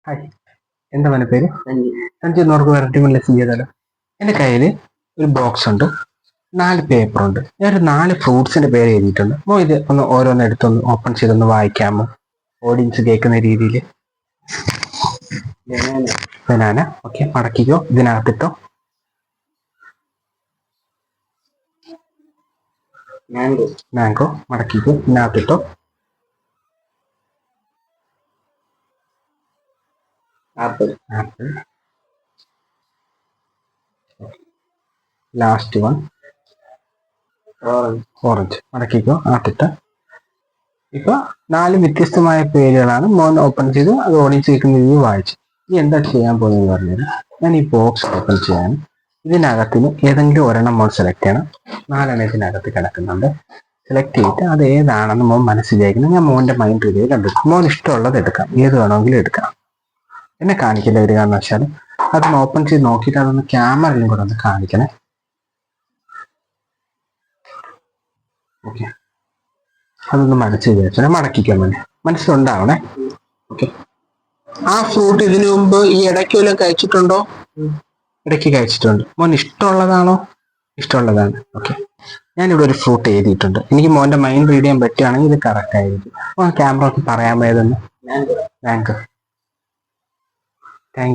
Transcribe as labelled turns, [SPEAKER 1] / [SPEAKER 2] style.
[SPEAKER 1] Hi, എന്താ മോനെ പേര്? സഞ്ജു. എന്നോർക്ക് വെറൈറ്റി ലെസൺ ചെയ്താലോ? എൻ്റെ കയ്യിൽ ഒരു ബോക്സ് ഉണ്ട്, 4 പേപ്പറുണ്ട്. ഞാനൊരു 4 ഫ്രൂട്ട്സിന്റെ പേര് എഴുതിയിട്ടുണ്ട്. ഇത് ഒന്ന് ഓരോന്ന് എടുത്തൊന്ന് ഓപ്പൺ ചെയ്തൊന്ന് വായിക്കാമോ, ഓഡിയൻസ് കേൾക്കുന്ന രീതിയിൽ? ബനാന. ഓക്കെ, മടക്കിക്കോ, ഇതിനകത്തിട്ടോ. മാംഗോ. മടക്കിക്കോ, ഇതിനകത്തിട്ടോ. ആപ്പിൾ. Last one orange. മടക്കിക്കോ, ആത്തിട്ട്. ഇപ്പൊ 4 വ്യത്യസ്തമായ പേരുകളാണ് മോൻ ഓപ്പൺ ചെയ്ത് അത് ഓഡിയൻസ് കേൾക്കുന്ന രീതിയിൽ വായിച്ചു. ഇനി എന്താ ചെയ്യാൻ പോകുന്നത് പറഞ്ഞാൽ, ഞാൻ ഈ ബോക്സ് ഓപ്പൺ ചെയ്യാൻ ഇതിനകത്തിന് ഏതെങ്കിലും ഒരെണ്ണം മോൻ സെലക്ട് ചെയ്യണം. 4 ഇതിനകത്ത് കിടക്കുന്നുണ്ട്. സെലക്ട് ചെയ്തിട്ട് അത് ഏതാണെന്ന് മോൻ മനസ്സിലാക്കണം. ഞാൻ മോന്റെ മൈൻഡ് റീഡിൽ കണ്ടെടുക്കും. മോൻ ഇഷ്ടമുള്ളത് എടുക്കാം, ഏത് വേണമെങ്കിലും എടുക്കാം. എന്നെ കാണിക്കില്ല ഒരു കാരണവശാലും. അതൊന്ന് ഓപ്പൺ ചെയ്ത് നോക്കിയിട്ട് അതൊന്ന് ക്യാമറയിലും കൂടെ ഒന്ന് കാണിക്കണേ. ഓക്കെ, അതൊന്ന് മനസ്സിൽ വിചാരിച്ചാൽ മടക്കിക്കാൻ വേണ്ടി മനസ്സിലുണ്ടാവണേ. ഓക്കെ. ആ ഫ്രൂട്ട് ഇതിനു മുമ്പ് ഈ ഇടയ്ക്ക് വല്ലതും കഴിച്ചിട്ടുണ്ടോ? ഇടയ്ക്ക് കഴിച്ചിട്ടുണ്ട്. മോൻ ഇഷ്ടമുള്ളതാണോ? ഇഷ്ടമുള്ളതാണ്. ഓക്കെ, ഞാനിവിടെ ഒരു ഫ്രൂട്ട് എഴുതിയിട്ടുണ്ട്. എനിക്ക് മോന്റെ മൈൻഡ് റീഡ് ചെയ്യാൻ പറ്റുകയാണെങ്കിൽ ഇത് കറക്റ്റ് ആയിരിക്കും. ക്യാമറ പറയാൻ പോയതെന്ന്. മാംഗോ. താങ്ക്